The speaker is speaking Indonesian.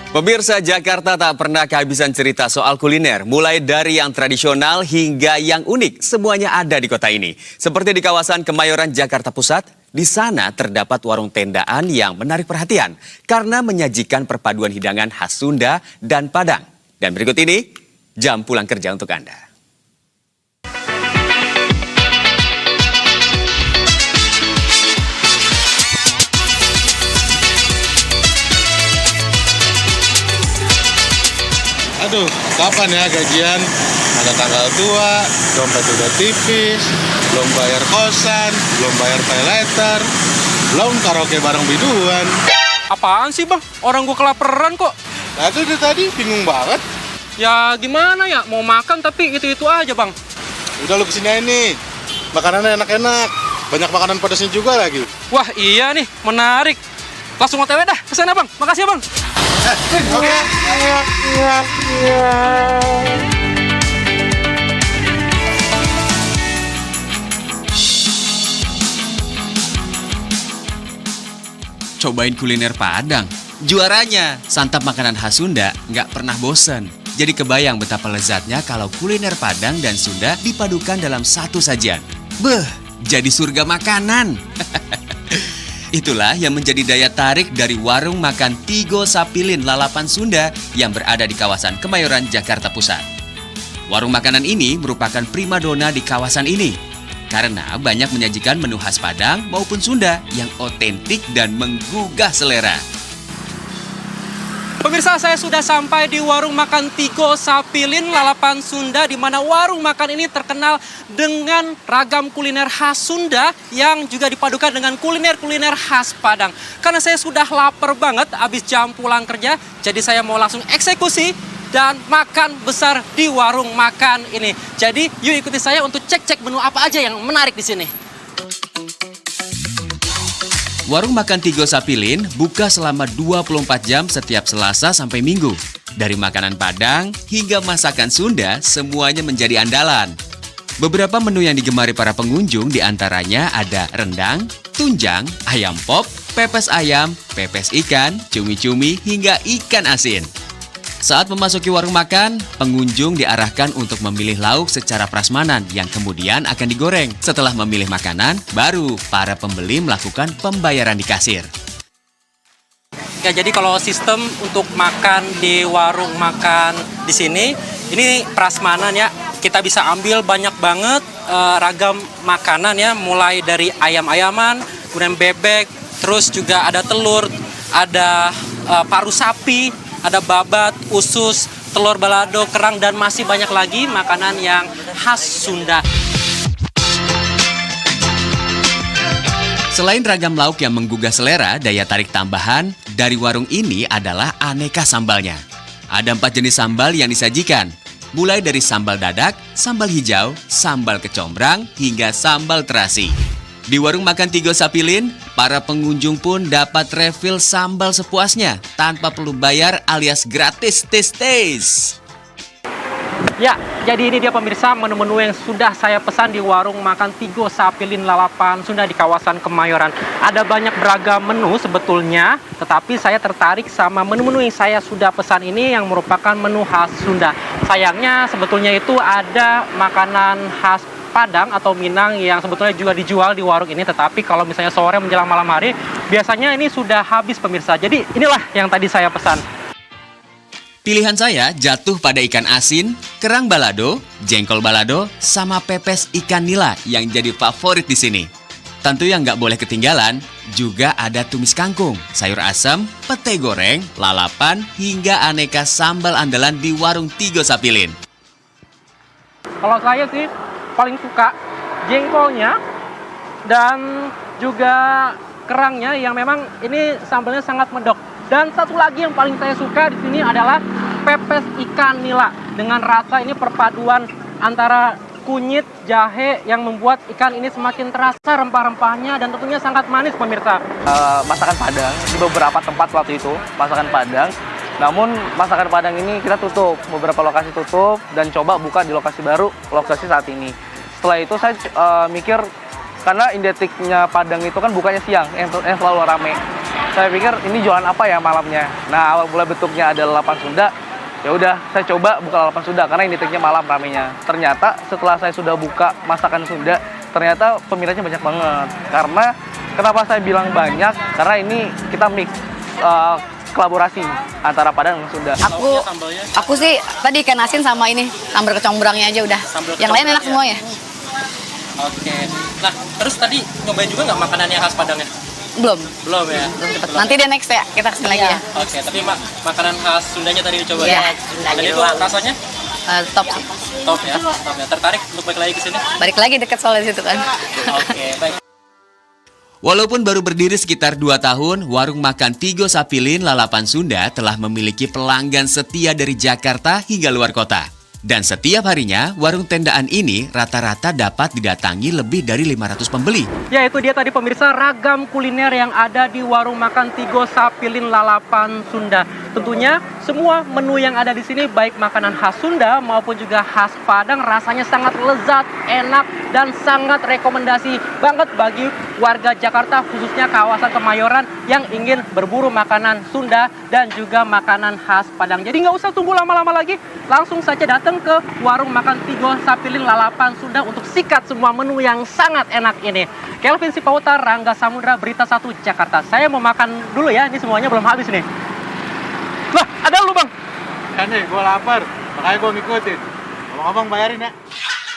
Pemirsa, Jakarta tak pernah kehabisan cerita soal kuliner. Mulai dari yang tradisional hingga yang unik, semuanya ada di kota ini. Seperti di kawasan Kemayoran, Jakarta Pusat, di sana terdapat warung tendaan yang menarik perhatian karena menyajikan perpaduan hidangan khas Sunda dan Padang. Dan berikut ini, jam pulang kerja untuk Anda. Aduh, kapan ya gajian? Ada tanggal tua, dompet udah tipis, belum bayar kosan, belum bayar pay letter, belum karaoke bareng biduan. Apaan sih bang? Orang gue kelaparan kok. Nah itu dari tadi bingung banget. Ya gimana ya, mau makan tapi itu-itu aja bang. Udah lu kesini aja nih, makanannya enak-enak, banyak makanan pedasnya juga lagi. Wah iya nih, menarik. Langsung OTW dah, kesana bang. Makasih ya bang. Oke. Cobain kuliner Padang. Juaranya, santap makanan khas Sunda nggak pernah bosen. Jadi kebayang betapa lezatnya kalau kuliner Padang dan Sunda dipadukan dalam satu sajian. Beh, jadi surga makanan. Itulah yang menjadi daya tarik dari warung makan Tigo Sapilin Lalapan Sunda yang berada di kawasan Kemayoran, Jakarta Pusat. Warung makanan ini merupakan primadona di kawasan ini karena banyak menyajikan menu khas Padang maupun Sunda yang otentik dan menggugah selera. Pemirsa, saya sudah sampai di warung makan Tigo Sapilin Lalapan Sunda, di mana warung makan ini terkenal dengan ragam kuliner khas Sunda yang juga dipadukan dengan kuliner-kuliner khas Padang. Karena saya sudah lapar banget abis jam pulang kerja, jadi saya mau langsung eksekusi dan makan besar di warung makan ini. Jadi yuk ikuti saya untuk cek-cek menu apa aja yang menarik di sini. Warung makan Tigo Sapilin buka selama 24 jam setiap Selasa sampai Minggu. Dari makanan Padang hingga masakan Sunda, semuanya menjadi andalan. Beberapa menu yang digemari para pengunjung diantaranya ada rendang, tunjang, ayam pop, pepes ayam, pepes ikan, cumi-cumi, hingga ikan asin. Saat memasuki warung makan, pengunjung diarahkan untuk memilih lauk secara prasmanan yang kemudian akan digoreng. Setelah memilih makanan, baru para pembeli melakukan pembayaran di kasir. Ya, jadi kalau sistem untuk makan di warung makan di sini, ini prasmanan ya. Kita bisa ambil banyak banget ragam makanan ya, mulai dari ayam-ayaman, kemudian bebek, terus juga ada telur, ada paru sapi, ada babat, usus, telur balado, kerang, dan masih banyak lagi makanan yang khas Sunda. Selain ragam lauk yang menggugah selera, daya tarik tambahan dari warung ini adalah aneka sambalnya. Ada 4 jenis sambal yang disajikan, mulai dari sambal dadak, sambal hijau, sambal kecombrang, hingga sambal terasi. Di warung makan Tigo Sapilin, para pengunjung pun dapat refill sambal sepuasnya tanpa perlu bayar alias gratis tes-tes. Ya, jadi ini dia pemirsa menu-menu yang sudah saya pesan di warung makan Tigo Sapilin Lalapan Sunda di kawasan Kemayoran. Ada banyak beragam menu sebetulnya, tetapi saya tertarik sama menu-menu yang saya sudah pesan ini yang merupakan menu khas Sunda. Sayangnya sebetulnya itu ada makanan khas Padang atau Minang yang sebetulnya juga dijual di warung ini, tetapi kalau misalnya sore menjelang malam hari, biasanya ini sudah habis pemirsa. Jadi inilah yang tadi saya pesan. Pilihan saya jatuh pada ikan asin, kerang balado, jengkol balado, sama pepes ikan nila yang jadi favorit di sini. Tentu yang nggak boleh ketinggalan, juga ada tumis kangkung, sayur asam, pete goreng, lalapan, hingga aneka sambal andalan di warung Tigo Sapilin. Kalau saya sih paling suka jengkolnya dan juga kerangnya yang memang ini sambalnya sangat medok. Dan satu lagi yang paling saya suka di sini adalah pepes ikan nila dengan rasa ini perpaduan antara kunyit, jahe yang membuat ikan ini semakin terasa rempah-rempahnya dan tentunya sangat manis pemirsa. Masakan Padang di beberapa tempat waktu itu masakan Padang. Namun masakan Padang ini kita tutup, beberapa lokasi tutup dan coba buka di lokasi baru, lokasi saat ini. Setelah itu saya mikir, karena identiknya Padang itu kan bukanya siang, yang selalu rame. Saya pikir ini jualan apa ya malamnya. Nah, awal mulai bentuknya ada lalapan Sunda. Ya udah, saya coba buka lalapan Sunda karena ini tiknya malam ramenya. Ternyata setelah saya sudah buka masakan Sunda, ternyata peminatnya banyak banget. Karena kenapa saya bilang banyak? Karena ini kita mix kolaborasi antara Padang dan Sunda. Aku sih tadi ikan asin sama ini sambal kecombrangnya aja udah. Yang lain enak semua ya. Oke. Nah, terus tadi nyobain juga nggak makanan yang khas Padangnya? Belum Belum ya? belum cepet. Nanti deh next ya kita kesini lagi ya. Oke, tapi makanan khas Sundanya tadi dicoba Iya, ya? Dan itu rasanya Top sih. top ya? Top ya. Tertarik untuk balik lagi ke sini? Balik lagi deket soalnya situ kan. Oke, baik. Walaupun baru berdiri sekitar 2 tahun, warung makan Tigo Sapilin Lalapan Sunda telah memiliki pelanggan setia dari Jakarta hingga luar kota. Dan setiap harinya, warung tendaan ini rata-rata dapat didatangi lebih dari 500 pembeli. Ya, itu dia tadi pemirsa ragam kuliner yang ada di warung makan Tigo Sapilin Lalapan Sunda. Tentunya semua menu yang ada di sini baik makanan khas Sunda maupun juga khas Padang rasanya sangat lezat, enak dan sangat rekomendasi banget bagi warga Jakarta khususnya kawasan Kemayoran yang ingin berburu makanan Sunda dan juga makanan khas Padang. Jadi nggak usah tunggu lama-lama lagi, langsung saja datang ke warung makan Tigo Sapilin Lalapan Sunda untuk sikat semua menu yang sangat enak ini. Kelvin Sipauta, Rangga Samudra, Berita 1 Jakarta. Saya mau makan dulu ya, ini semuanya belum habis nih. Lah, ada lu bang? Kan nih, gue lapar, makanya gue ngikutin. Abang-abang bayarin ya.